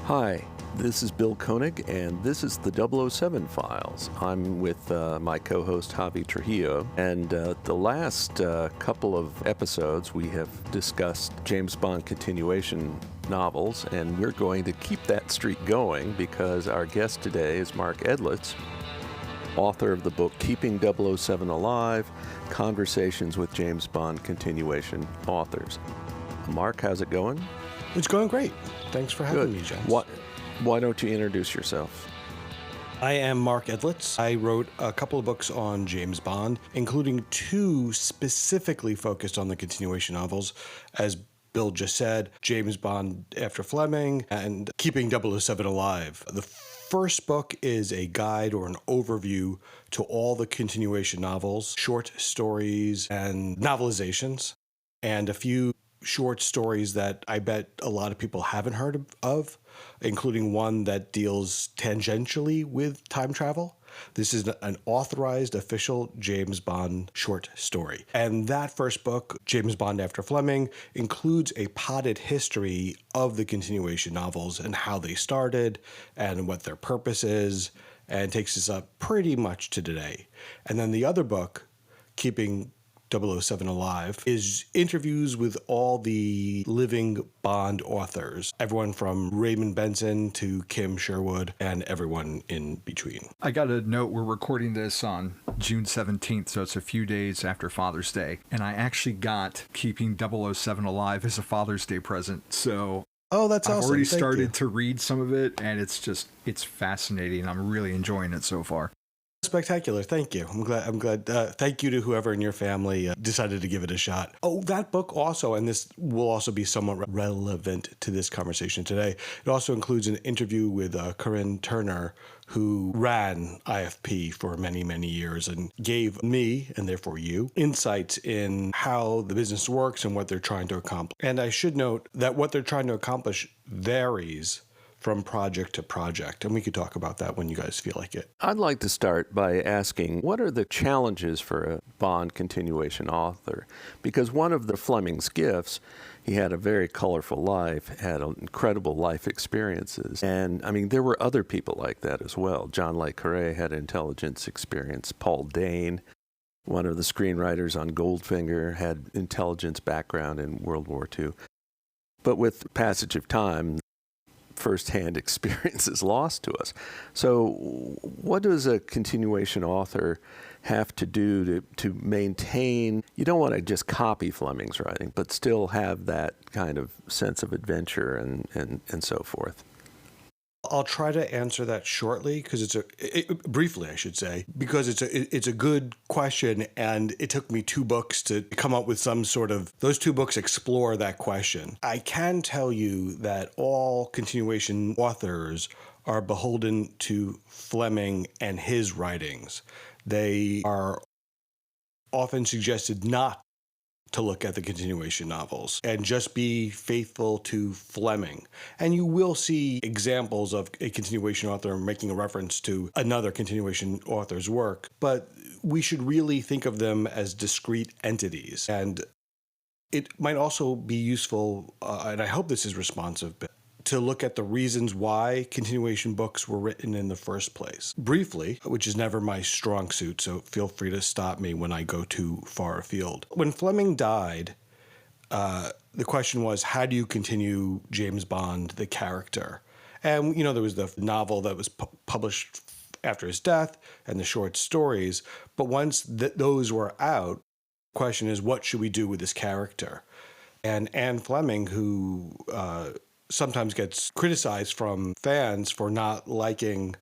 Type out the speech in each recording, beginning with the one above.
Hi, this is Bill Koenig, and this is the 007 Files. I'm with my co-host Javi Trujillo, and the last couple of episodes we have discussed James Bond continuation novels, and we're going to keep that streak going because our guest today is Mark Edlitz, author of the book Keeping 007 Alive, Conversations with James Bond Continuation Authors. Mark, how's it going? It's going great. Thanks for having me, James. Why don't you introduce yourself? I am Mark Edlitz. I wrote a couple of books on James Bond, including two specifically focused on the continuation novels. As Bill just said, James Bond After Fleming and Keeping 007 Alive. The first book is a guide or an overview to all the continuation novels, short stories, and novelizations, and a few short stories that I bet a lot of people haven't heard of, including one that deals tangentially with time travel. This is an authorized official James Bond short story. And that first book, James Bond After Fleming, includes a potted history of the continuation novels and how they started and what their purpose is, and takes us up pretty much to today. And then the other book, Keeping 007 Alive, is interviews with all the living Bond authors, everyone from Raymond Benson to Kim Sherwood and everyone in between. I got a note, we're recording this on June 17th, so it's a few days after Father's Day, and I actually got Keeping 007 Alive as a Father's Day present, so oh, that's awesome. I've already Thank started you. to read some of it, and it's fascinating. I'm really enjoying it so far. Spectacular. Thank you. I'm glad. Thank you to whoever in your family decided to give it a shot. Oh, that book also, and this will also be somewhat relevant to this conversation today. It also includes an interview with Corinne Turner, who ran IFP for many, many years and gave me, and therefore you, insights in how the business works and what they're trying to accomplish. And I should note that what they're trying to accomplish varies from project to project, and we could talk about that when you guys feel like it. I'd like to start by asking, what are the challenges for a Bond continuation author? Because one of the Fleming's gifts, he had a very colorful life, had incredible life experiences, and I mean, there were other people like that as well. John Le Carré had intelligence experience. Paul Dane, one of the screenwriters on Goldfinger, had intelligence background in World War II. But with the passage of time, first-hand experience is lost to us. So what does a continuation author have to do to maintain, you don't want to just copy Fleming's writing, but still have that kind of sense of adventure and so forth? I'll try to answer that shortly, because briefly, I should say, because it's a good question, and it took me 2 books to come up with some sort of, those 2 books explore that question. I can tell you that all continuation authors are beholden to Fleming and his writings. They are often suggested not to look at the continuation novels and just be faithful to Fleming. And you will see examples of a continuation author making a reference to another continuation author's work, but we should really think of them as discrete entities. And it might also be useful, and I hope this is responsive, to look at the reasons why continuation books were written in the first place. Briefly, which is never my strong suit, so feel free to stop me when I go too far afield. When Fleming died, the question was, how do you continue James Bond, the character? And, there was the novel that was published after his death and the short stories, but once those were out, the question is, what should we do with this character? And Anne Fleming, who sometimes gets criticized from fans for not liking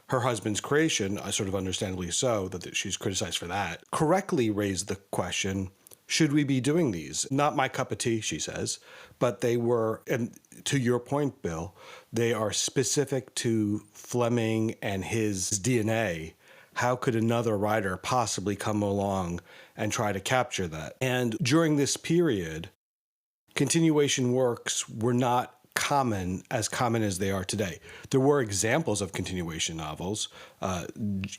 her husband's creation, sort of understandably so, that she's criticized for that, correctly raised the question, should we be doing these? Not my cup of tea, she says, but they were, and to your point, Bill, they are specific to Fleming and his DNA. How could another writer possibly come along and try to capture that? And during this period, continuation works were not common as they are today. There were examples of continuation novels.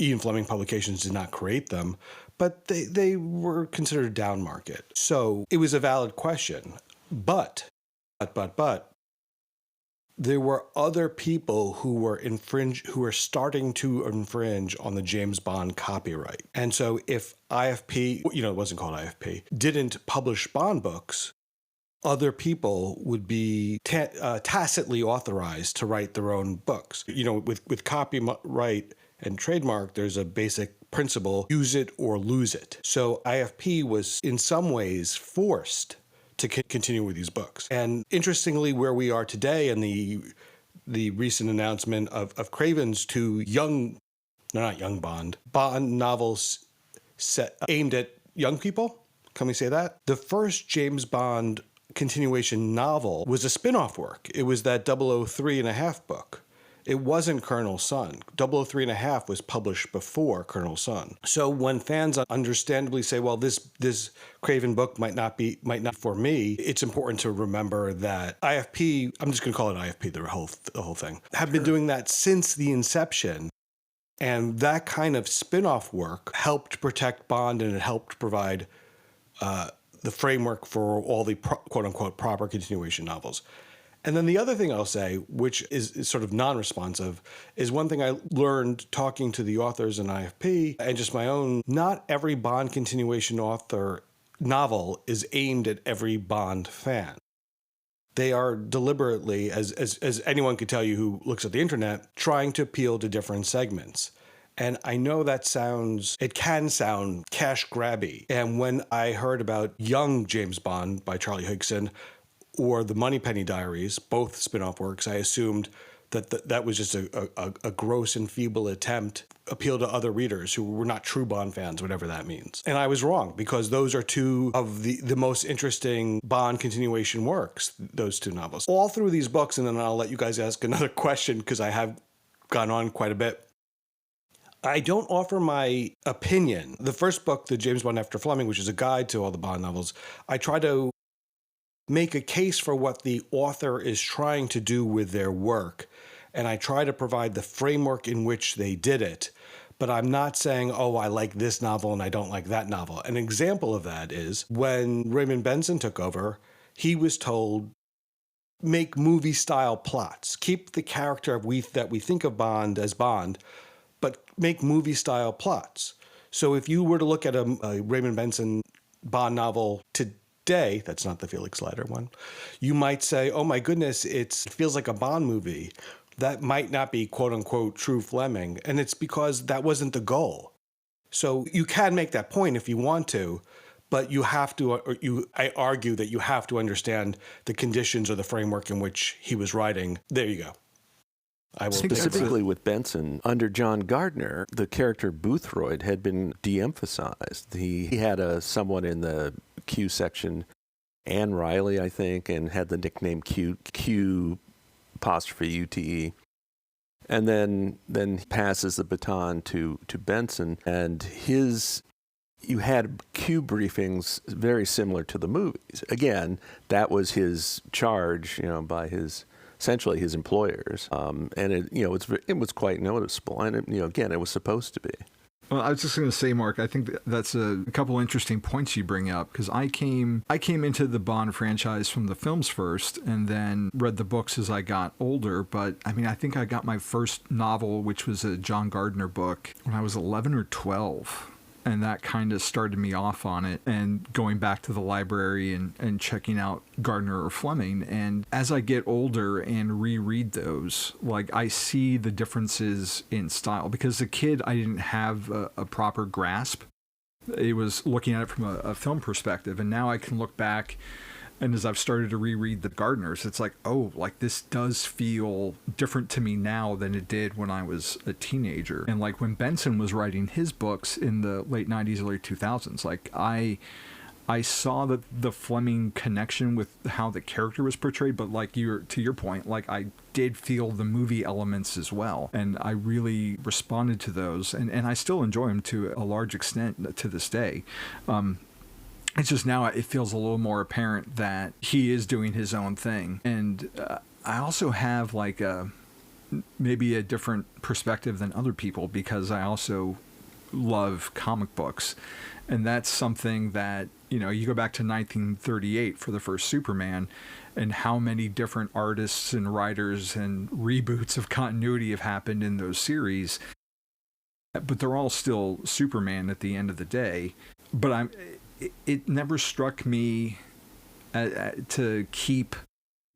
Ian Fleming Publications did not create them, but they were considered down market. So it was a valid question. But there were other people who were starting to infringe on the James Bond copyright. And so if IFP, it wasn't called IFP, didn't publish Bond books, other people would be tacitly authorized to write their own books. With copyright and trademark, there's a basic principle: use it or lose it. So IFP was in some ways forced to continue with these books. And interestingly, where we are today and the recent announcement of Craven's two Bond novels aimed at young people, can we say that? The first James Bond continuation novel was a spin-off work. It was that 003 and a half book. It wasn't Colonel Sun. 003 and a half was published before Colonel Sun. So when fans understandably say, well, this Craven book might not for me, it's important to remember that IFP, I'm just going to call it IFP, the whole thing, have been doing that since the inception. And that kind of spin-off work helped protect Bond, and it helped provide the framework for all the quote-unquote proper continuation novels. And then the other thing I'll say, which is sort of non-responsive, is one thing I learned talking to the authors in IFP and just my own: not every Bond continuation author novel is aimed at every Bond fan. They are deliberately, as anyone could tell you who looks at the internet, trying to appeal to different segments. And I know it can sound cash grabby. And when I heard about Young James Bond by Charlie Higson, or the Moneypenny Diaries, both spin-off works, I assumed that was just a gross and feeble attempt appeal to other readers who were not true Bond fans, whatever that means. And I was wrong, because those are two of the most interesting Bond continuation works, those two novels. All through these books, and then I'll let you guys ask another question, because I have gone on quite a bit. I don't offer my opinion. The first book, the James Bond After Fleming, which is a guide to all the Bond novels, I try to make a case for what the author is trying to do with their work, and I try to provide the framework in which they did it. But I'm not saying, oh, I like this novel and I don't like that novel. An example of that is when Raymond Benson took over, he was told, make movie-style plots. Keep the character that we think of Bond as Bond, but make movie-style plots. So if you were to look at a Raymond Benson Bond novel today, that's not the Felix Leiter one, you might say, oh my goodness, it feels like a Bond movie. That might not be quote-unquote true Fleming, and it's because that wasn't the goal. So you can make that point if you want to, but you have to, I argue that you have to understand the conditions or the framework in which he was writing. There you go. Specifically with Benson, under John Gardner, the character Boothroyd had been de-emphasized. He had someone in the Q section, Anne Riley, I think, and had the nickname Q apostrophe UTE. And then he passes the baton to Benson, and you had Q briefings very similar to the movies. Again, that was his charge, by essentially his employers, and it was quite noticeable, and again, it was supposed to be. Well, I was just going to say, Mark, I think that's a couple interesting points you bring up, because I came into the Bond franchise from the films first, and then read the books as I got older. But I think I got my first novel, which was a John Gardner book, when I was 11 or 12. And that kind of started me off on it, and going back to the library and checking out Gardner or Fleming. And as I get older and reread those, I see the differences in style, because as a kid, I didn't have a proper grasp. It was looking at it from a film perspective. And now I can look back, and as I've started to reread the Gardners, it's this does feel different to me now than it did when I was a teenager. And when Benson was writing his books in the late 90s, early 2000s, I saw the Fleming connection with how the character was portrayed, but to your point, I did feel the movie elements as well. And I really responded to those, and I still enjoy them to a large extent to this day. It's just now it feels a little more apparent that he is doing his own thing. And I also have maybe a different perspective than other people, because I also love comic books. And that's something that You go back to 1938 for the first Superman, and how many different artists and writers and reboots of continuity have happened in those series. But they're all still Superman at the end of the day. But it never struck me to keep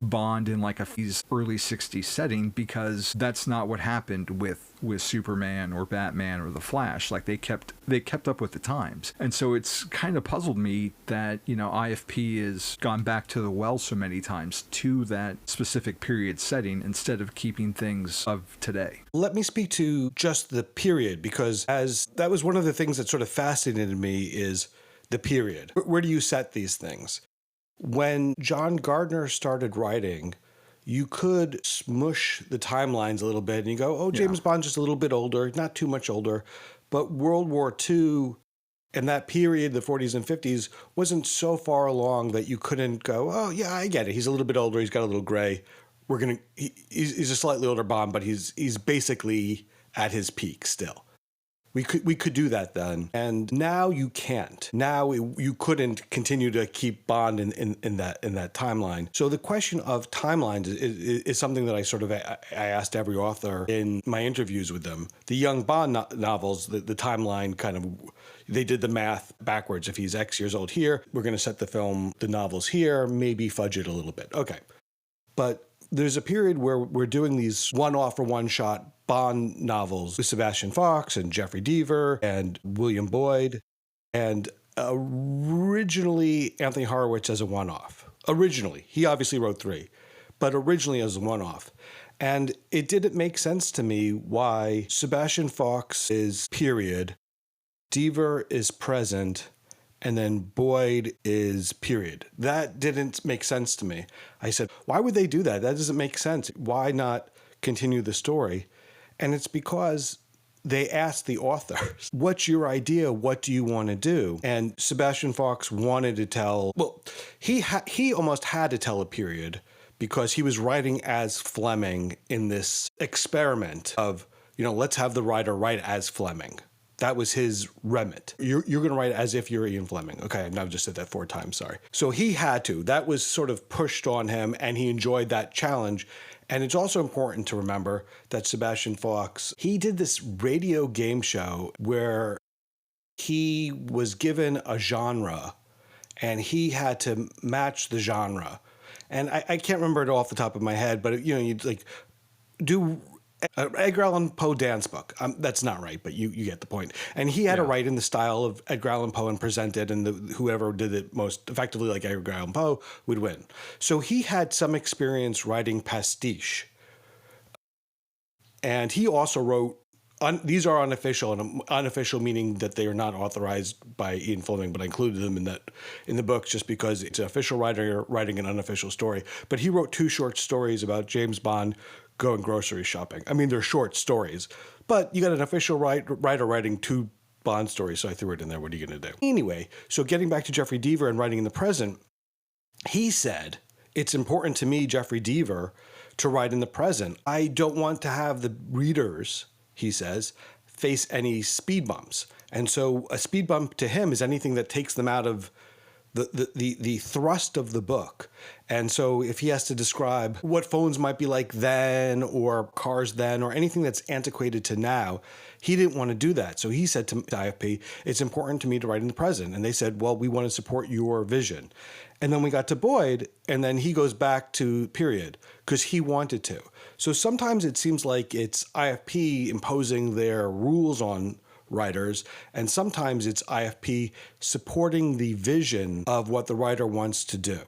Bond in like a early 60s setting, because that's not what happened with Superman or Batman or the Flash. Like they kept up with the times. And so it's kind of puzzled me that, IFP has gone back to the well so many times to that specific period setting instead of keeping things of today. Let me speak to just the period, because as that was one of the things that sort of fascinated me is the period. Where do you set these things? When John Gardner started writing, you could smush the timelines a little bit and you go, oh, James Bond's just a little bit older, not too much older. But World War II and that period, the 40s and 50s, wasn't so far along that you couldn't go, oh, yeah, I get it. He's a little bit older. He's got a little gray. He's a slightly older Bond, but he's basically at his peak still. We could do that then, and now you can't. Now you couldn't continue to keep Bond in that timeline. So the question of timelines is something that I asked every author in my interviews with them. The young Bond novels, the timeline they did the math backwards. If he's X years old here, we're going to set the novels here, maybe fudge it a little bit. Okay, but there's a period where we're doing these one-off or one-shot Bond novels with Sebastian Fox and Jeffrey Deaver and William Boyd, and originally Anthony Horowitz as a one-off. Originally, he obviously wrote 3, but originally as a one-off. And it didn't make sense to me why Sebastian Fox is period, Deaver is present, and then Boyd is period. That didn't make sense to me. I said, why would they do that? That doesn't make sense. Why not continue the story? And it's because they asked the authors, what's your idea? What do you want to do? And Sebastian Fox wanted to tell, he almost had to tell a period because he was writing as Fleming in this experiment of, let's have the writer write as Fleming. That was his remit. You're going to write as if you're Ian Fleming. Okay, I've just said that 4 times, sorry. So he had to. That was sort of pushed on him, and he enjoyed that challenge. And it's also important to remember that Sebastian Fox, he did this radio game show where he was given a genre, and he had to match the genre. And I can't remember it off the top of my head, but, you'd do Edgar Allan Poe dance book. That's not right, but you get the point. And he had to write in the style of Edgar Allan Poe and present it, and whoever did it most effectively like Edgar Allan Poe would win. So he had some experience writing pastiche. And he also wrote, these are unofficial, and unofficial meaning that they are not authorized by Ian Fleming, but I included them in the book just because it's an official writer writing an unofficial story. But he wrote 2 short stories about James Bond going grocery shopping. I mean, they're short stories, but you got an official writer writing 2 Bond stories, so I threw it in there. What are you going to do? Anyway, so getting back to Jeffrey Deaver and writing in the present, he said, it's important to me, Jeffrey Deaver, to write in the present. I don't want to have the readers, he says, face any speed bumps. And so a speed bump to him is anything that takes them out of the thrust of the book. And so if he has to describe what phones might be like then, or cars then, or anything that's antiquated to now, he didn't want to do that. So he said to IFP, it's important to me to write in the present. And they said, well, we want to support your vision. And then we got to Boyd, and then he goes back to period because he wanted to. So sometimes it seems like it's IFP imposing their rules on writers, and sometimes it's IFP supporting the vision of what the writer wants to do.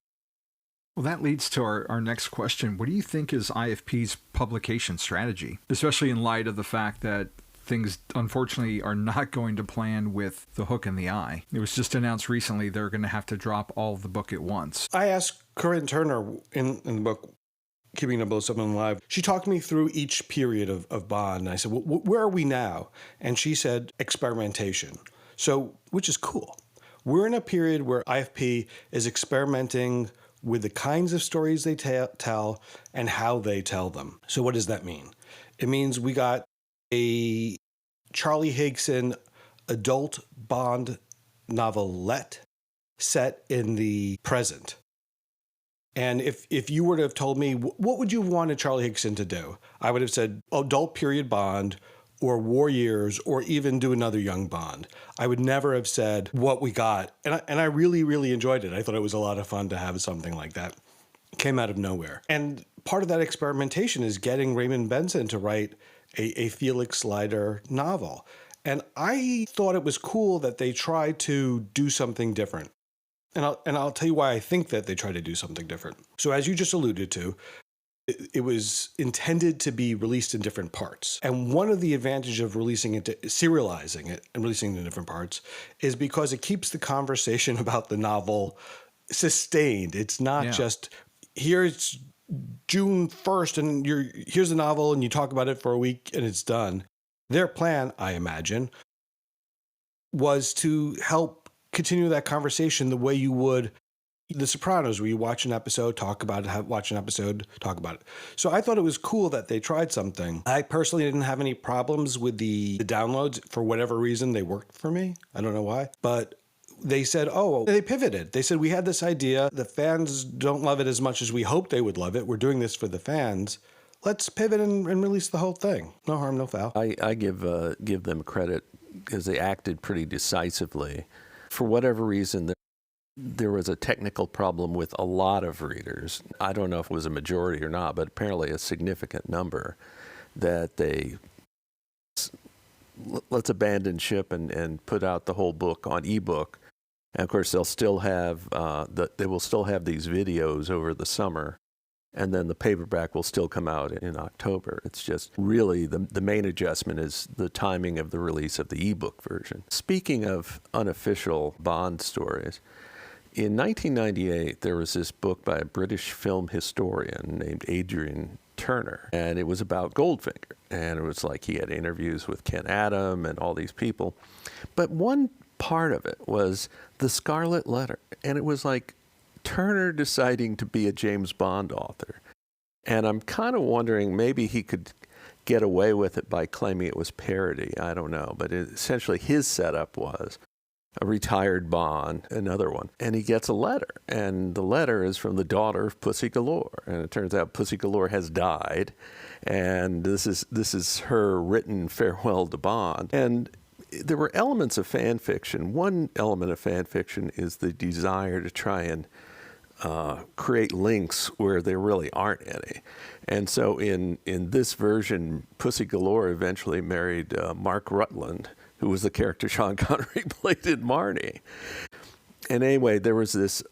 Well, that leads to our next question. What do you think is IFP's publication strategy, especially in light of the fact that things, unfortunately, are not going to plan with The Hook and the Eye? It was just announced recently they're going to have to drop all of the book at once. I asked Corinne Turner in the book, Keeping 007 Alive, she talked me through each period of Bond. And I said, well, where are we now? And she said, experimentation. So, which is cool. We're in a period where IFP is experimenting with the kinds of stories they tell and how they tell them. So what does that mean? It means we got a Charlie Higson adult Bond novelette set in the present. And if you were to have told me, what would you have wanted Charlie Higson to do? I would have said adult period Bond or war years or even do another young Bond. I would never have said what we got. And I really, really enjoyed it. I thought it was a lot of fun to have something like that. It came out of nowhere. And part of that experimentation is getting Raymond Benson to write a Felix Leiter novel. And I thought it was cool that they tried to do something different. And I'll tell you why I think that they tried to do something different. So as you just alluded to, it was intended to be released in different parts. And one of the advantages of serializing it and releasing it in different parts is because it keeps the conversation about the novel sustained. It's not just, here's June 1st and here's the novel and you talk about it for a week and it's done. Their plan, I imagine, was to help continue that conversation the way you would The Sopranos, where you watch an episode, talk about it, watch an episode, talk about it. So I thought it was cool that they tried something. I personally didn't have any problems with the downloads. For whatever reason, they worked for me. I don't know why. But they said, they pivoted. They said, we had this idea. The fans don't love it as much as we hoped they would love it. We're doing this for the fans. Let's pivot and release the whole thing. No harm, no foul. I give them credit because they acted pretty decisively. For whatever reason, there was a technical problem with a lot of readers. I don't know if it was a majority or not, but apparently a significant number that let's abandon ship and put out the whole book on ebook. And of course, they'll still have they will still have these videos over the summer, and then the paperback will still come out in October. It's just really the main adjustment is the timing of the release of the ebook version. Speaking of unofficial Bond stories, in 1998, there was this book by a British film historian named Adrian Turner, and it was about Goldfinger. And it was like he had interviews with Ken Adam and all these people. But one part of it was the Scarlet Letter, and it was like Turner deciding to be a James Bond author. And I'm kind of wondering, maybe he could get away with it by claiming it was parody. I don't know. But essentially his setup was a retired Bond, another one. And he gets a letter. And the letter is from the daughter of Pussy Galore. And it turns out Pussy Galore has died. And this is her written farewell to Bond. And there were elements of fan fiction. One element of fan fiction is the desire to try and create links where there really aren't any. And so in this version, Pussy Galore eventually married Mark Rutland, who was the character Sean Connery played in Marnie. And anyway, there was this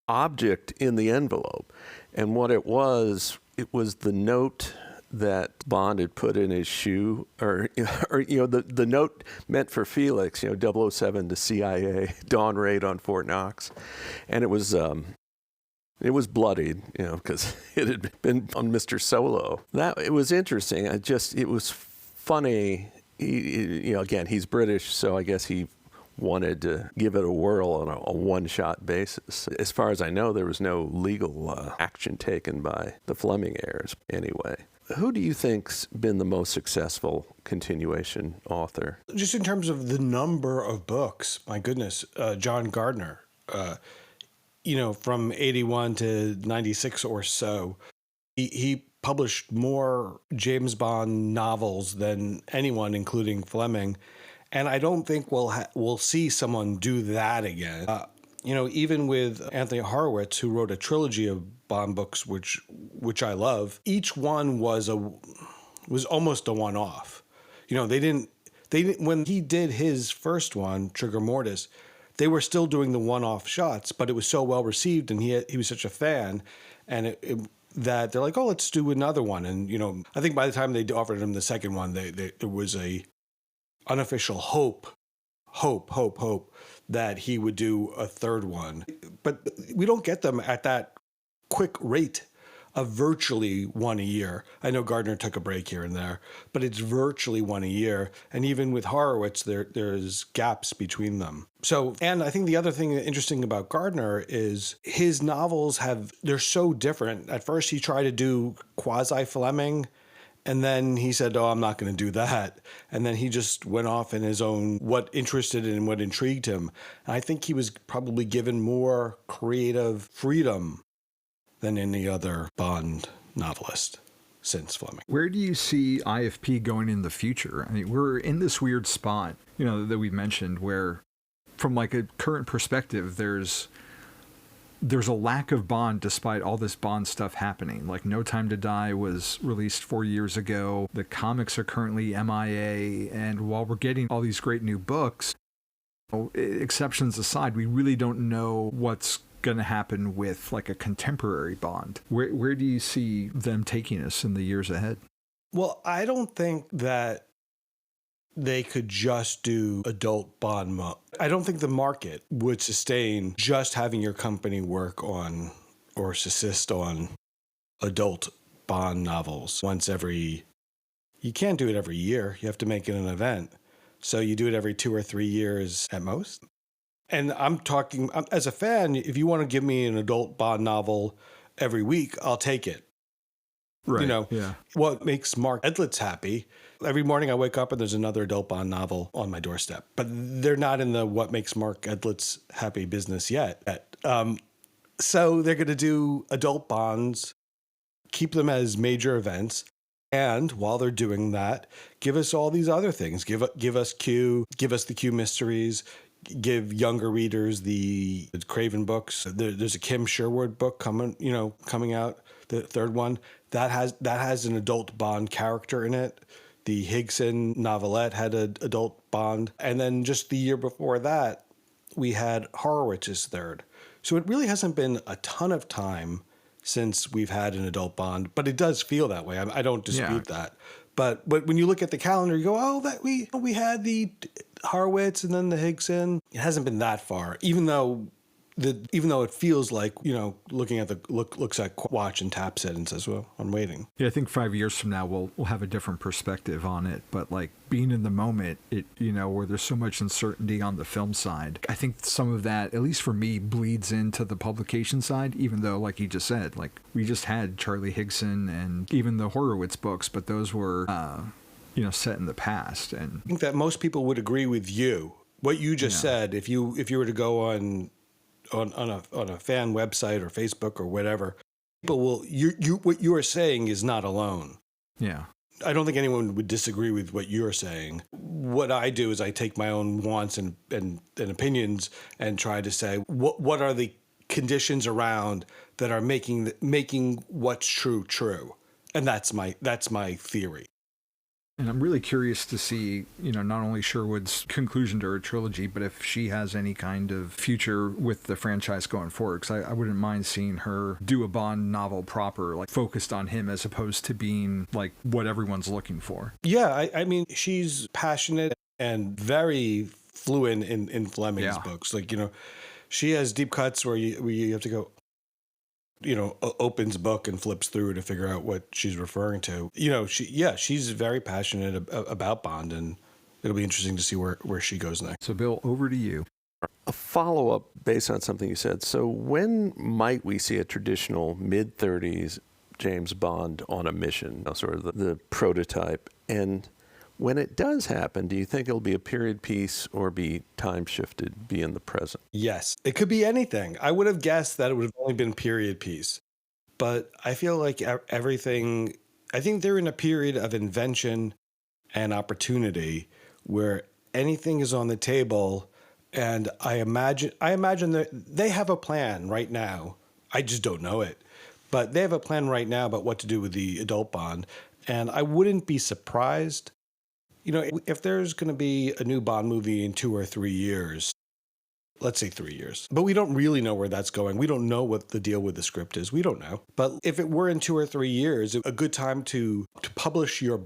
object in the envelope. And what it was the note that Bond had put in his shoe, or the note meant for Felix, 007 to CIA, dawn raid on Fort Knox. And it was bloodied, because it had been on Mr. Solo. It was interesting. It was funny. Again, he's British, so I guess he wanted to give it a whirl on a one-shot basis. As far as I know, there was no legal action taken by the Fleming heirs anyway. Who do you think's been the most successful continuation author? Just in terms of the number of books, my goodness, John Gardner, from 81 to 96 or so, he published more James Bond novels than anyone, including Fleming. And I don't think we'll see someone do that again. Even with Anthony Horowitz, who wrote a trilogy of Bond books, which I love, each one was almost a one-off. They didn't when he did his first one, Trigger Mortis, they were still doing the one-off shots, but it was so well received, and he was such a fan, and that they're like, oh, let's do another one. And I think by the time they offered him the second one, there was a unofficial hope that he would do a third one. But we don't get them at that quick rate of virtually one a year. I know Gardner took a break here and there, but it's virtually one a year. And even with Horowitz, there's gaps between them. So, and I think the other thing interesting about Gardner is his novels they're so different. At first, he tried to do quasi-Fleming, And then he said, oh, I'm not going to do that. And then he just went off in his own, what interested and what intrigued him. And I think he was probably given more creative freedom than any other Bond novelist since Fleming. Where do you see IFP going in the future? I mean, we're in this weird spot, that we mentioned where from like a current perspective, there's a lack of Bond despite all this Bond stuff happening. Like No Time to Die was released 4 years ago. The comics are currently MIA. And while we're getting all these great new books, exceptions aside, we really don't know what's going to happen with like a contemporary Bond. Where do you see them taking us in the years ahead? Well, I don't think that they could just do adult Bond mode. I don't think the market would sustain just having your company work on or assist on adult Bond novels you can't do it every year. You have to make it an event. So you do it every 2 or 3 years at most. And I'm talking, as a fan, if you want to give me an adult Bond novel every week, I'll take it. Right. Yeah. What makes Mark Edlitz happy, every morning I wake up and there's another adult Bond novel on my doorstep. But they're not in the what makes Mark Edlitz happy business yet. So they're going to do adult Bonds, keep them as major events. And while they're doing that, give us all these other things. Give us Q, give us the Q mysteries, give younger readers the Craven books. There's a Kim Sherwood book coming out, the third one that has an adult Bond character in it. The Higson novelette had an adult Bond, and then just the year before that, we had Horowitz's third. So it really hasn't been a ton of time since we've had an adult Bond, but it does feel that way. I don't dispute that. But when you look at the calendar, you go, oh, that we had the Horowitz and then the Higson. It hasn't been that far, even though it feels like, looking at the looks at watch and taps it and says, well, I'm waiting. Yeah, I think 5 years from now we'll have a different perspective on it. But like being in the moment, where there's so much uncertainty on the film side, I think some of that, at least for me, bleeds into the publication side, even though, like you just said, like we just had Charlie Higson and even the Horowitz books, but those were, set in the past. And I think that most people would agree with you. What you just said, if you were to go on a fan website or Facebook or whatever, people will what you are saying is not alone. Yeah. I don't think anyone would disagree with what you're saying. What I do is I take my own wants and opinions and try to say what are the conditions around that are making what's true. And that's my theory. And I'm really curious to see, not only Sherwood's conclusion to her trilogy, but if she has any kind of future with the franchise going forward. Because I wouldn't mind seeing her do a Bond novel proper, like focused on him as opposed to being like what everyone's looking for. Yeah, I mean, she's passionate and very fluent in Fleming's books. Like, she has deep cuts where you have to go, opens book and flips through to figure out what she's referring to. She's very passionate about Bond, and it'll be interesting to see where she goes next. So, Bill, over to you. A follow-up based on something you said. So when might we see a traditional mid-30s James Bond on a mission, sort of the prototype? And when it does happen, do you think it'll be a period piece or be time-shifted, be in the present? Yes. It could be anything. I would have guessed that it would have only been period piece. But I feel like everything... I think they're in a period of invention and opportunity where anything is on the table, and I imagine that they have a plan right now. I just don't know it. But they have a plan right now about what to do with the adult Bond, and I wouldn't be surprised... if there's going to be a new Bond movie in 2 or 3 years, let's say 3 years, but we don't really know where that's going. We don't know what the deal with the script is. We don't know. But if it were in 2 or 3 years, a good time to publish your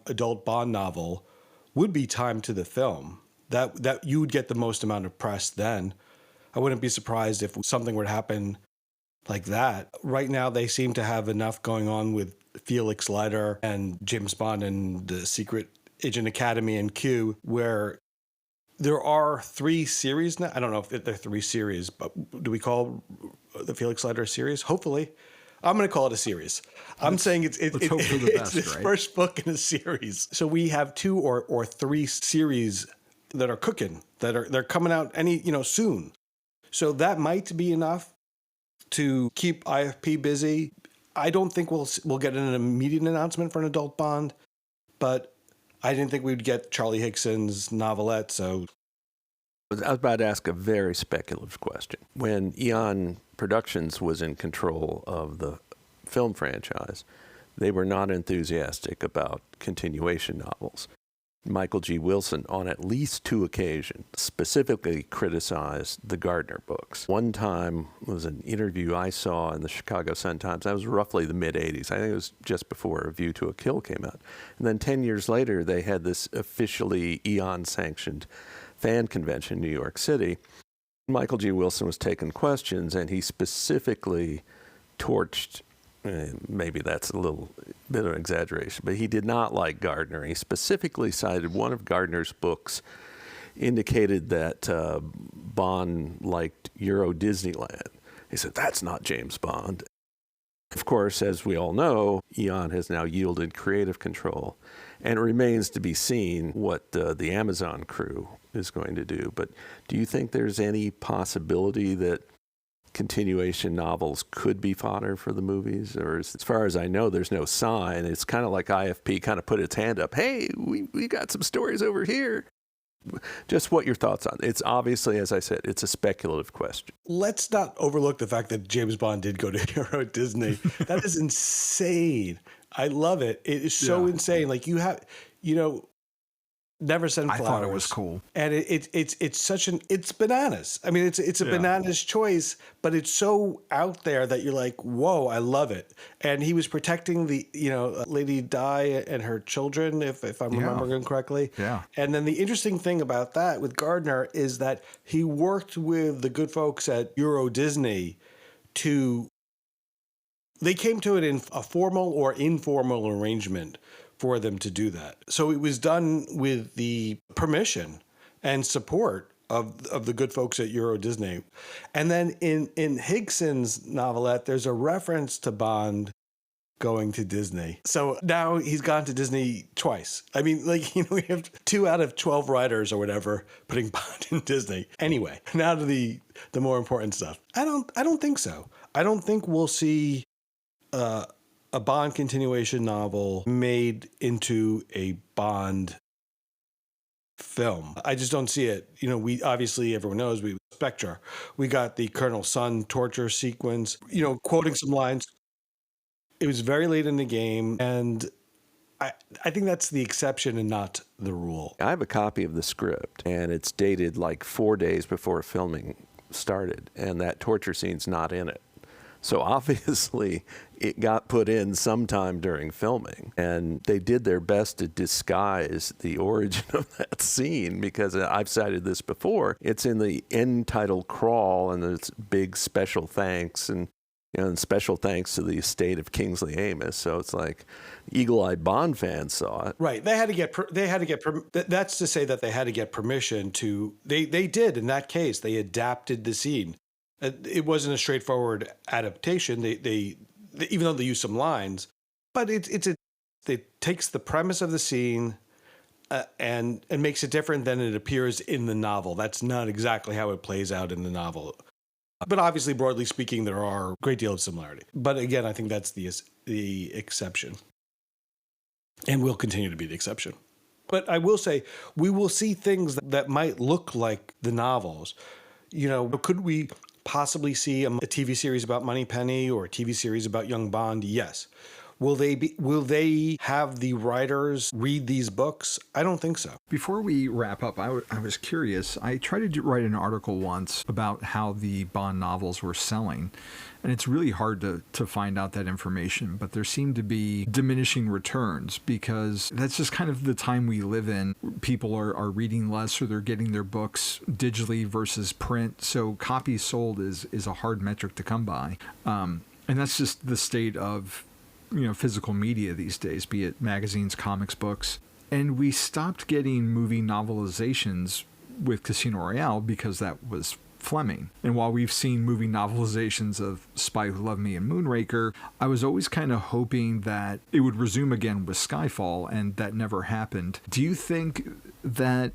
adult Bond novel would be time to the film. That you would get the most amount of press then. I wouldn't be surprised if something were to happen like that. Right now, they seem to have enough going on with Felix Leiter and James Bond and the Secret Agent Academy and Q, where there are 3 series now. I don't know if they're 3 series, but do we call the Felix Leiter series? Hopefully. I'm going to call it a series. I'm saying it's hope for the best, this right? first book in a series. So we have 2 or 3 series that are cooking, they're coming out soon. So that might be enough to keep IFP busy. I don't think we'll get an immediate announcement for an adult Bond, but I didn't think we'd get Charlie Hickson's novelette. So I was about to ask a very speculative question. When Eon Productions was in control of the film franchise, they were not enthusiastic about continuation novels. Michael G. Wilson, on at least 2 occasions, specifically criticized the Gardner books. One time was an interview I saw in the Chicago Sun-Times. That was roughly the mid-'80s. I think it was just before A View to a Kill came out. And then 10 years later, they had this officially Eon-sanctioned fan convention in New York City. Michael G. Wilson was taking questions, and he specifically torched, maybe that's a little bit of an exaggeration, but he did not like Gardner. He specifically cited one of Gardner's books indicated that Bond liked Euro Disneyland. He said, that's not James Bond. Of course, as we all know, Eon has now yielded creative control, and it remains to be seen what the Amazon crew is going to do. But do you think there's any possibility that continuation novels could be fodder for the movies? Or as far as I know, there's no sign. It's kind of like IFP kind of put its hand up. Hey, we got some stories over here. Just what your thoughts on it. It's obviously, as I said, it's a speculative question. let's not overlook the fact that James Bond did go to Euro Disney. That is insane. I love it. It is so insane. Like Never Send Flowers. I thought it was cool. And it's bananas. I mean, it's a bananas choice, but it's so out there that you're like, whoa, I love it. And he was protecting the, Lady Di and her children, if I'm remembering correctly. Yeah. And then the interesting thing about that with Gardner is that he worked with the good folks at Euro Disney they came to it in a formal or informal arrangement for them to do that. So it was done with the permission and support of the good folks at Euro Disney. And then in Higson's novelette, there's a reference to Bond going to Disney. So now he's gone to Disney twice. I mean, we have 2 out of 12 writers or whatever putting Bond in Disney. Anyway, now to the more important stuff. I don't think so. I don't think we'll see a Bond continuation novel made into a Bond film. I just don't see it. We obviously, everyone knows, Spectre. We got the Colonel Sun torture sequence, quoting some lines. It was very late in the game, and I think that's the exception and not the rule. I have a copy of the script, and it's dated like 4 days before filming started, and that torture scene's not in it. So obviously it got put in sometime during filming, and they did their best to disguise the origin of that scene, because I've cited this before. It's in the end title crawl, and there's big special thanks, and special thanks to the estate of Kingsley Amis. So it's like eagle-eyed Bond fans saw it. Right. They had to get that's to say that they had to get permission to, they did in that case. They adapted the scene. It wasn't a straightforward adaptation. They even though they used some lines, but it takes the premise of the scene and makes it different than it appears in the novel. That's not exactly how it plays out in the novel. But obviously, broadly speaking, there are a great deal of similarity. But again, I think that's the exception, and will continue to be the exception. But I will say, we will see things that might look like the novels. Could we possibly see a TV series about Moneypenny or a TV series about Young Bond? Yes. Will they have the writers read these books? I don't think so. Before we wrap up, I was curious. I tried to write an article once about how the Bond novels were selling, and it's really hard to find out that information, but there seem to be diminishing returns, because that's just kind of the time we live in. People are reading less, or they're getting their books digitally versus print, so copies sold is a hard metric to come by. And that's just the state of physical media these days, be it magazines, comics, books. And we stopped getting movie novelizations with Casino Royale because that was Fleming. And while we've seen movie novelizations of Spy Who Loved Me and Moonraker, I was always kind of hoping that it would resume again with Skyfall, and that never happened. Do you think that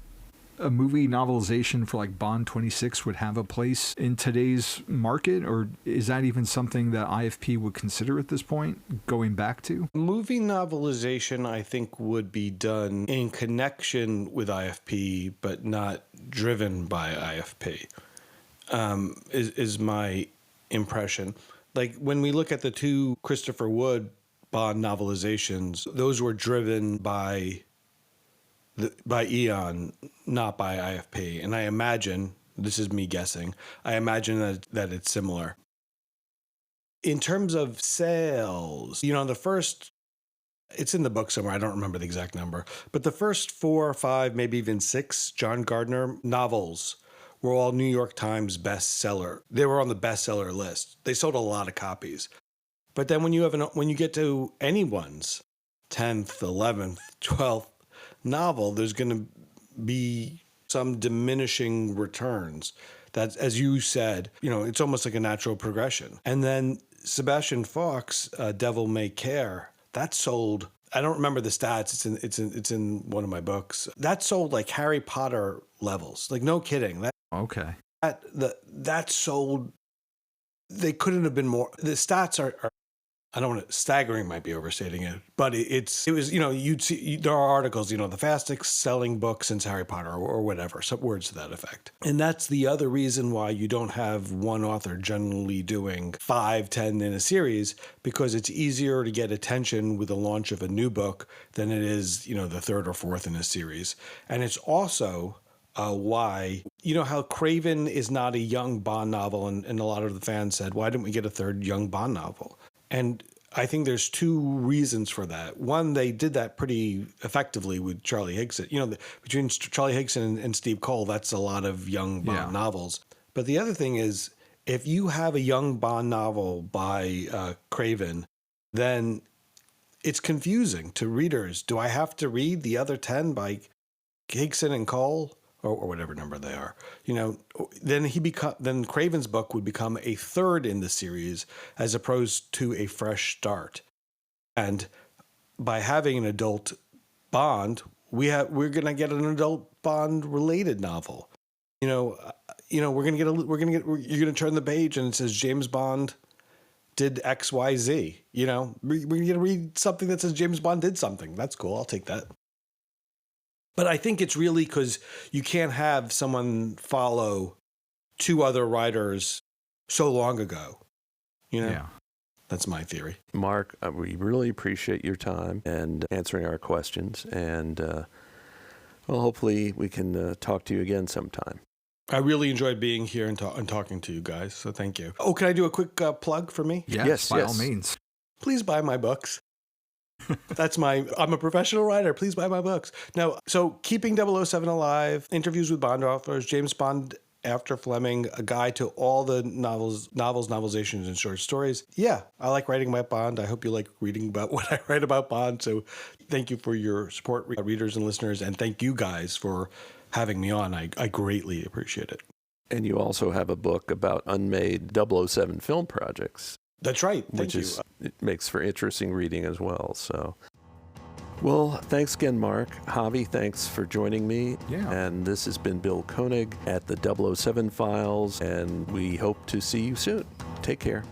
a movie novelization for like Bond 26 would have a place in today's market, or is that even something that IFP would consider at this point, going back to? Movie novelization, I think, would be done in connection with IFP, but not driven by IFP, is my impression. Like, when we look at the two Christopher Wood Bond novelizations, those were driven by Eon, not by IFP. And I imagine, this is me guessing, I imagine that it's similar. In terms of sales, the first, it's in the book somewhere, I don't remember the exact number, but the first 4 or 5, maybe even 6 John Gardner novels were all New York Times bestseller. They were on the bestseller list. They sold a lot of copies. But then when you get to anyone's 10th, 11th, 12th novel, there's going to be some diminishing returns. That, as you said, it's almost like a natural progression. And then Sebastian Faulk's Devil May Care, that sold, I don't remember the stats, it's in one of my books. That sold like Harry Potter levels. Like, no kidding. Okay. That sold, they couldn't have been more. The stats are I don't want to, staggering might be overstating it, but it was, you'd see, there are articles, the fastest selling book since Harry Potter or whatever, some words to that effect. And that's the other reason why you don't have one author generally doing 5, 10 in a series, because it's easier to get attention with the launch of a new book than it is, the 3rd or 4th in a series. And it's also why, how Craven is not a young Bond novel, and a lot of the fans said, why didn't we get a 3rd young Bond novel? And I think there's 2 reasons for that. One, they did that pretty effectively with Charlie Higson. Between Charlie Higson and Steve Cole, that's a lot of young Bond novels. But the other thing is, if you have a young Bond novel by Craven, then it's confusing to readers. Do I have to read the other 10 by Higson and Cole? Or whatever number they are, then Craven's book would become a 3rd in the series as opposed to a fresh start. And by having an adult Bond, we're going to get an adult Bond related novel. You're going to turn the page and it says James Bond did X, Y, Z. We're going to read something that says James Bond did something. That's cool. I'll take that. But I think it's really because you can't have someone follow 2 other writers so long ago. Yeah. That's my theory. Mark, we really appreciate your time and answering our questions. And, hopefully we can talk to you again sometime. I really enjoyed being here and talking to you guys. So thank you. Oh, can I do a quick plug for me? Yes, by all means. Please buy my books. I'm a professional writer. Please buy my books. Now, so Keeping 007 Alive, interviews with Bond authors, James Bond after Fleming, a guide to all the novelizations, and short stories. Yeah, I like writing about Bond. I hope you like reading about what I write about Bond. So thank you for your support, readers and listeners, and thank you guys for having me on. I greatly appreciate it. And you also have a book about unmade 007 film projects. That's right. Thank you. It makes for interesting reading as well. So, well, thanks again, Mark. Javi, thanks for joining me. Yeah. And this has been Bill Koenig at the 007 Files, and we hope to see you soon. Take care.